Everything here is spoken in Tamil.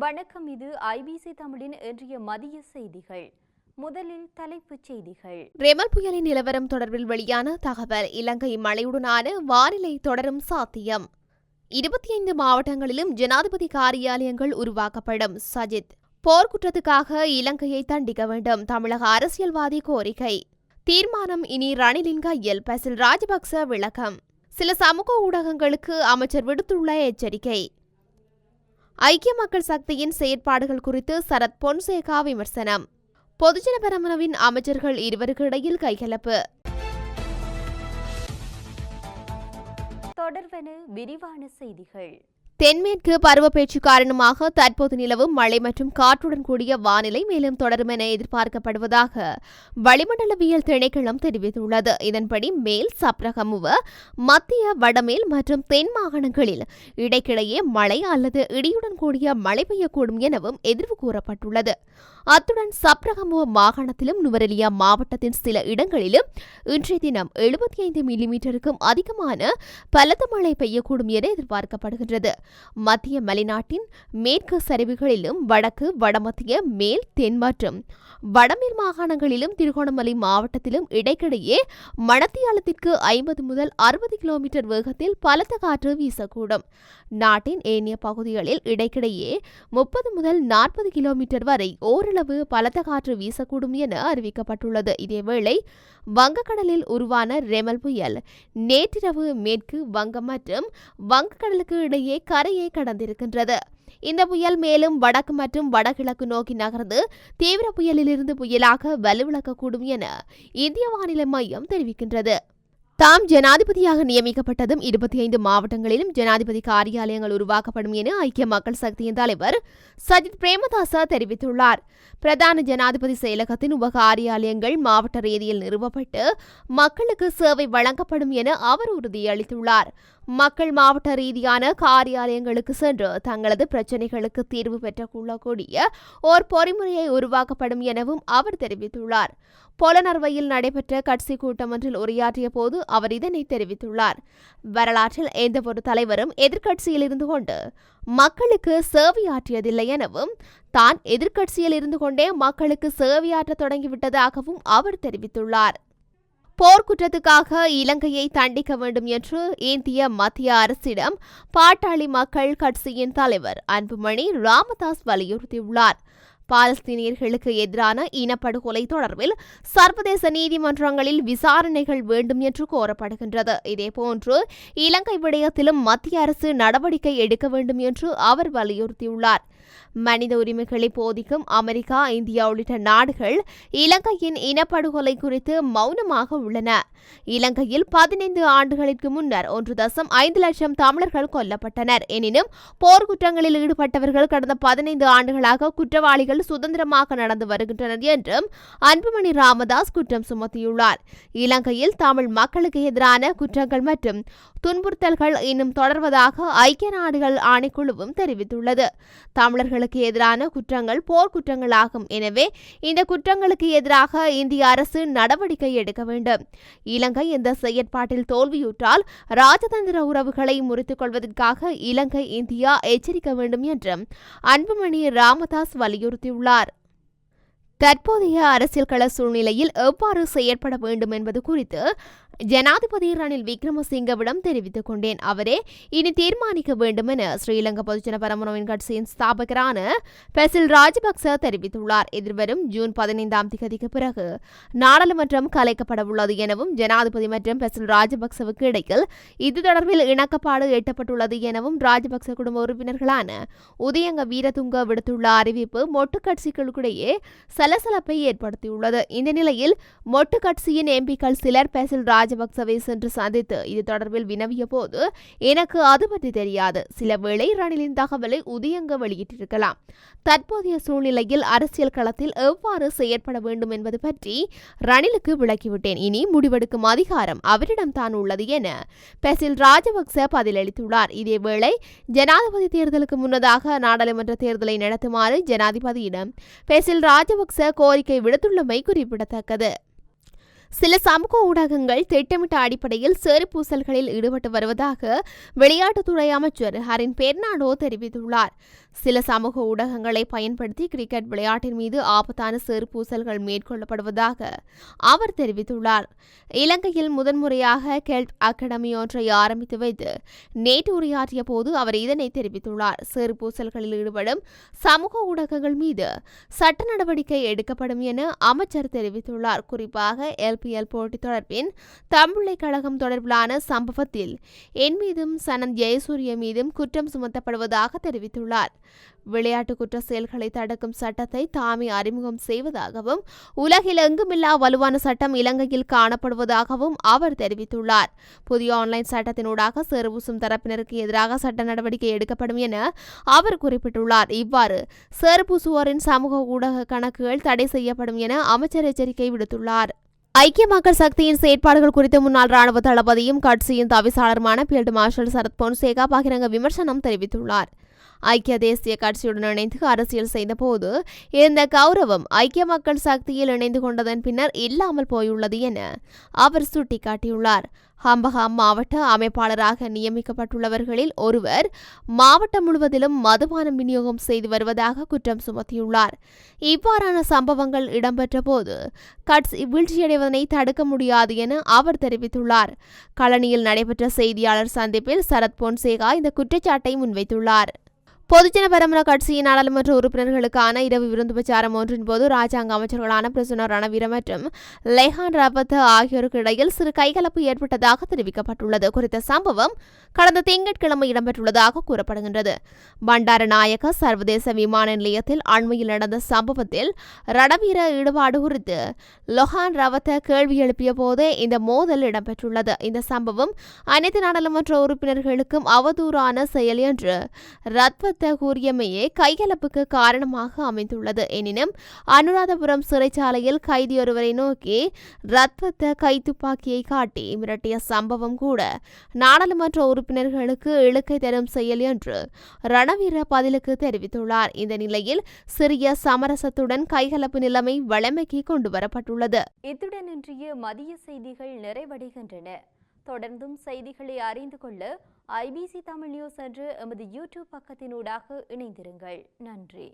வணக்கம். இது ஐபிசி தமிழின் இன்றைய மதிய செய்திகள். முதலில் தலைப்புச் செய்திகள். ரெமல் புயலின் நிலவரம் தொடர்பில் வெளியான தகவல். இலங்கை மழையுடனான வானிலை தொடரும் சாத்தியம். 25 மாவட்டங்களிலும் ஜனாதிபதி காரியாலயங்கள் உருவாக்கப்படும். சஜித். போர்க்குற்றத்துக்காக இலங்கையை தண்டிக்க வேண்டும். தமிழக அரசியல்வாதி கோரிக்கை. தீர்மானம் இனி ரணிலின் கையில். பசில் ராஜபக்ச விளக்கம். சில சமூக ஊடகங்களுக்கு அமைச்சர் விடுத்துள்ள எச்சரிக்கை. ஐக்கிய மக்கள் சக்தியின் செயற்பாடுகள் குறித்து சரத் பொன்சேகா விமர்சனம். பொதுஜன பெரமுனவின் அமைச்சர்கள் இருவருக்கு இடையில் கைகலப்பு. தொடர்வன விரிவான செய்திகள். தென்மேற்கு பருவப்பேச்சு காரணமாக தற்போது நிலவும் மழை மற்றும் காற்றுடன் கூடிய வானிலை மேலும் தொடரும் என எதிர்பார்க்கப்படுவதாக வளிமண்டலவியல் திணைக்களம் தெரிவித்துள்ளது. இதன்படி மேல் சப்ரகமுவ, மத்திய, வடமேல் மற்றும் தென் மாகாணங்களில் இடைக்கிடையே மழை அல்லது இடியுடன் கூடிய மழை பெய்யக்கூடும் எனவும் எதிர்வு கூறப்பட்டுள்ளது. அத்துடன் சப்ரகமுவ மாகாணத்திலும் நுவரெலியா மாவட்டத்தின் சில இடங்களிலும் இன்றைய தினம் 75 மில்லிமீட்டருக்கும் அதிகமான பலத்த மழை பெய்யக்கூடும் என எதிர்பார்க்கப்படுகின்றது. மத்திய மலைநாட்டின் மேற்கு சரிவுகளிலும் வடக்கு, வடமத்திய, மேல், தென் மற்றும் வடமேல் மாகாணங்களிலும் திருகோணமலை மாவட்டத்திலும் இடைக்கிடையே மணத்தியாலத்திற்கு 50 முதல் 60 கிலோமீட்டர் வேகத்தில் பலத்த காற்று வீசக்கூடும். நாட்டின் ஏனைய பகுதிகளில் இடைக்கிடையே 30 முதல் 40 கிலோமீட்டர் வரை ஓரளவு பலத்த காற்று வீசக்கூடும் என அறிவிக்கப்பட்டுள்ளது. இதேவேளை வங்கக்கடலில் உருவான ரெமல் புயல் நேற்றிரவு மேற்கு வங்கம் மற்றும் வங்கக்கடலுக்கு இடையே கரையை கடந்திருக்கின்றது. இந்த புயல் மேலும் வடக்கு மற்றும் வடகிழக்கு நோக்கி நகர்ந்து தீவிர புயலிலிருந்து புயலாக வலுவிழக்கக்கூடும் என இந்திய வானிலை மையம் தெரிவிக்கின்றது. தாம் ஜனாதிபதியாக நியமிக்கப்பட்டதும் 25 மாவட்டங்களிலும் ஜனாதிபதி காரியாலயங்கள் உருவாக்கப்படும் என ஐக்கிய மக்கள் சக்தியின் தலைவர் சஜித் பிரேமதாச தெரிவித்துள்ளார். பிரதான ஜனாதிபதி செயலகத்தின் உபகாரியாலயங்கள் மாவட்ட ரீதியில் நிறுவப்பட்டு மக்களுக்கு சேவை வழங்கப்படும் என அவர் உறுதியளித்துள்ளார். மக்கள் மாவட்ட ரீதியான காரியாலயங்களுக்கு சென்று தங்களது பிரச்சினைகளுக்கு தீர்வு பெற்றுக் கொள்ளக்கூடிய ஓர் பொறிமுறையை உருவாக்கப்படும் எனவும் அவர் தெரிவித்துள்ளார். பொலனறுவையில் நடைபெற்ற கட்சி கூட்டம் ஒன்றில் உரையாற்றிய போது அவர் இதனை தெரிவித்துள்ளார். வரலாற்றில் எந்தவொரு தலைவரும் எதிர்க்கட்சியில் இருந்து கொண்டு மக்களுக்கு சேவையாற்றியதில்லை எனவும் தான் எதிர்க்கட்சியில் இருந்து கொண்டே மக்களுக்கு சேவையாற்ற தொடங்கிவிட்டதாகவும் அவர் தெரிவித்துள்ளார். போர்க்குற்றத்துக்காக இலங்கையை தண்டிக்க வேண்டும் என்று இந்திய மத்திய அரசிடம் பாட்டாளி மக்கள் கட்சியின் தலைவர் அன்புமணி ராமதாஸ் வலியுறுத்தியுள்ளார். பாலஸ்தீனியர்களுக்கு எதிரான இனப்படுகொலை தொடர்பில் சர்வதேச நீதிமன்றங்களில் விசாரணைகள் வேண்டும் என்று கோரப்படுகின்றது. இதேபோன்று இலங்கை விடயத்திலும் மத்திய அரசு நடவடிக்கை எடுக்க வேண்டும் என்று அவர் வலியுறுத்தியுள்ளார். மனித உரிமைகளை போதிக்கும் அமெரிக்கா, இந்தியா உள்ளிட்ட நாடுகள் இலங்கையின் இனப்படுகொலை குறித்து மௌனமாக உள்ளன. இலங்கையில் 15 ஆண்டுகளுக்கு முன்னர் 1.5 லட்சம் தமிழர்கள் கொல்லப்பட்டனர். எனினும் போர்க்குற்றங்களில் ஈடுபட்டவர்கள் கடந்த 15 ஆண்டுகளாக குற்றவாளிகள் சுதந்திரமாக நடந்து வருகின்றனர் என்றும் அன்புமணி ராமதாஸ் குற்றம் சுமத்தியுள்ளார். இலங்கையில் தமிழ் மக்களுக்கு எதிரான குற்றங்கள் மற்றும் துன்புறுத்தல்கள் இன்னும் தொடர்வதாக ஐக்கிய நாடுகள் ஆணைக்குழுவும் தெரிவித்துள்ளது. தமிழர்களுக்கு எதிரான குற்றங்கள் போர்க்குற்றங்களாகும். எனவே இந்த குற்றங்களுக்கு எதிராக இந்திய அரசு நடவடிக்கை எடுக்க வேண்டும். இலங்கை இந்த செயற்பாட்டில் தோல்வியுற்றால் ராஜதந்திர உறவுகளை முறித்துக் கொள்வதற்காக இலங்கை, இந்தியா எச்சரிக்க வேண்டும் என்றும் அன்புமணி ராமதாஸ் வலியுறுத்தியுள்ளார். தற்போதைய அரசியல் கள சூழ்நிலையில் எவ்வாறு செயற்பட வேண்டும் என்பது குறித்து ஜனாதிபதி ரணில் விக்ரமசிங்கவிடம் தெரிவித்துக் கொண்டேன். அவரே இனி தீர்மானிக்க வேண்டும் என ஸ்ரீலங்கா பொதுஜன பெரமுனவின் கட்சியின் ஸ்தாபகரான பசில் ராஜபக்ச தெரிவித்துள்ளார். எதிர்வரும் ஜூன் 15ஆம் தேதிக்கு பிறகு நாடாளுமன்றம் கலைக்கப்பட உள்ளது எனவும் ஜனாதிபதி மற்றும் பசில் ராஜபக்சவுக்கு இடையில் இது தொடர்பில் இணக்கப்பாடு எட்டப்பட்டுள்ளது எனவும் ராஜபக்ச குடும்ப உறுப்பினர்களான உதயங்க வீரதுங்க விடுத்துள்ள அறிவிப்பு மொட்டு கட்சிகளுக்கிடையே சலசலப்பை ஏற்படுத்தியுள்ளது. இந்த நிலையில் மொட்டு கட்சியின் எம்பிக்கள் சிலர் பசில் ராஜபக்சவை சென்று சந்தித்து இது தொடர்பில் வினவிய போது எனக்கு அது பற்றி தெரியாது, சில வேளை ரணிலின் தகவலை உதயங்க வெளியிட்டிருக்கலாம். தற்போதைய சூழ்நிலையில் அரசியல் களத்தில் எவ்வாறு செயற்பட வேண்டும் என்பது பற்றி ரணிலுக்கு விளக்கிவிட்டேன். இனி முடிவெடுக்கும் அதிகாரம் அவரிடம் தான் உள்ளது என பசில் ராஜபக்ச பதிலளித்துள்ளார். இதேவேளை ஜனாதிபதி தேர்தலுக்கு முன்னதாக நாடாளுமன்ற தேர்தலை நடத்துமாறு ஜனாதிபதியிடம் பசில் ராஜபக்ச கோரிக்கை விடுத்துள்ளமை குறிப்பிடத்தக்கது. சில சமூக ஊடகங்கள் திட்டமிட்ட அடிப்படையில் சேறுபூசல்களில் ஈடுபட்டு வருவதாக விளையாட்டுத்துறை அமைச்சர் ஹரின் பெர்னாண்டோ தெரிவித்துள்ளார். சில சமூக ஊடகங்களை பயன்படுத்தி கிரிக்கெட் விளையாட்டின் மீது ஆபத்தான சிறுபூசல்கள் மேற்கொள்ளப்படுவதாக அவர் தெரிவித்துள்ளார். இலங்கையில் முதன்முறையாக கெல்ப் அகாடமி ஒன்றை ஆரம்பித்து வைத்து நேற்று உரையாற்றிய போது அவர் இதனை தெரிவித்துள்ளார். சிறுபூசல்களில் ஈடுபடும் சமூக ஊடகங்கள் மீது சட்ட நடவடிக்கை எடுக்கப்படும் என அமைச்சர் தெரிவித்துள்ளார். குறிப்பாக LPL போட்டி தொடர்பின் தமிழை கழகம் தொடர்பிலான சம்பவத்தில் என் மீதும் சனந்த் ஜெயசூரிய மீதும் குற்றம் சுமத்தப்படுவதாக தெரிவித்துள்ளார். விளையாட்டு குற்ற செயல்களை தடுக்கும் சட்டத்தை தாமே அறிமுகம் செய்வதாகவும் உலகில் எங்குமில்லா வலுவான சட்டம் இலங்கையில் காணப்படுவதாகவும் அவர் தெரிவித்துள்ளார். புதிய ஆன்லைன் சட்டத்தினூடாக சேறுபூசும் தரப்பினருக்கு எதிராக சட்ட நடவடிக்கை எடுக்கப்படும் என அவர் குறிப்பிட்டுள்ளார். இவ்வாறு சேறுபூசுவோரின் சமூக ஊடக கணக்குகள் தடை செய்யப்படும் என அமைச்சர் எச்சரிக்கை விடுத்துள்ளார். ஐக்கிய மக்கள் சக்தியின் செயற்பாடுகள் குறித்து முன்னாள் ராணுவ தளபதியும் கட்சியின் தவிசாளருமான பீல்டு மார்ஷல் சரத் பொன்சேகா பகிரங்க விமர்சனம் தெரிவித்துள்ளார். ஐக்கிய தேசிய கட்சியுடன் இணைந்து அரசியல் செய்தபோது இந்த கௌரவம் ஐக்கிய மக்கள் சக்தியில் இணைந்து கொண்டதன் பின்னர் இல்லாமல் போயுள்ளது என அவர் சுட்டிக்காட்டியுள்ளார். ஹம்பஹாம் மாவட்ட அமைப்பாளராக நியமிக்கப்பட்டுள்ளவர்களில் ஒருவர் மாவட்டம் முழுவதிலும் மதுபானம் விநியோகம் செய்து வருவதாக குற்றம் சுமத்தியுள்ளார். இவ்வாறான சம்பவங்கள் இடம்பெற்ற போது கட்சி வீழ்ச்சியடைவதனை தடுக்க முடியாது என அவர் தெரிவித்துள்ளார். களனியில் நடைபெற்ற செய்தியாளர் சந்திப்பில் சரத் பொன்சேகா இந்த குற்றச்சாட்டை முன்வைத்துள்ளார். பொதுஜன பெரமுன கட்சியின் நாடாளுமன்ற உறுப்பினர்களுக்கான இரவு விருந்து பிரச்சாரம் ஒன்றின் போது ராஜாங்க அமைச்சர்களான பிரசன்ன ரணவீர மற்றும் லெஹான் ரபத் ஆகியோருக்கு இடையில் சிறு கைகலப்பு ஏற்பட்டதாக தெரிவிக்கப்பட்டுள்ளது. குறித்த சம்பவம் கடந்த திங்கட்கிழமை இடம்பெற்றுள்ளதாக கூறப்படுகின்றது. பண்டாரநாயக்க சர்வதேச விமான நிலையத்தில் அண்மையில் நடந்த சம்பவத்தில் ரணவீர ஈடுபாடு குறித்து லொஹான் ரவத் கேள்வி எழுப்பிய போதே இந்த மோதல் இடம்பெற்றுள்ளது. இந்த சம்பவம் அனைத்து நாடாளுமன்ற உறுப்பினர்களுக்கும் அவதூறான செயல் என்று ரத்வத் கூறியமையே கைகலப்புக்கு காரணமாக அமைந்துள்ளது. எனினும் அனுராதபுரம் சிறைச்சாலையில் கைதியொருவரை நோக்கி ரத்வத்த கைத்துப்பாக்கியை காட்டி மிரட்டிய சம்பவம் கூட நாடாளுமன்ற உறுப்பினர்களுக்கு இழுக்கை தரும் செயல் என்று ரணவீர பதிலுக்கு தெரிவித்துள்ளார். இந்த நிலையில் சிறிய சமரசத்துடன் கைகலப்பு நிலைமை வழமைக்கு கொண்டு வரப்பட்டுள்ளது. இத்துடன் இன்றைய மதிய செய்திகள் நிறைவடைகின்றன. தொடர்ந்தும் செய்திகளை அறிந்து கொள்ள IBC தமிழ் நியூஸ் என்ற எமது யூடியூப் பக்கத்தினூடாக இணைந்திருங்கள். நன்றி.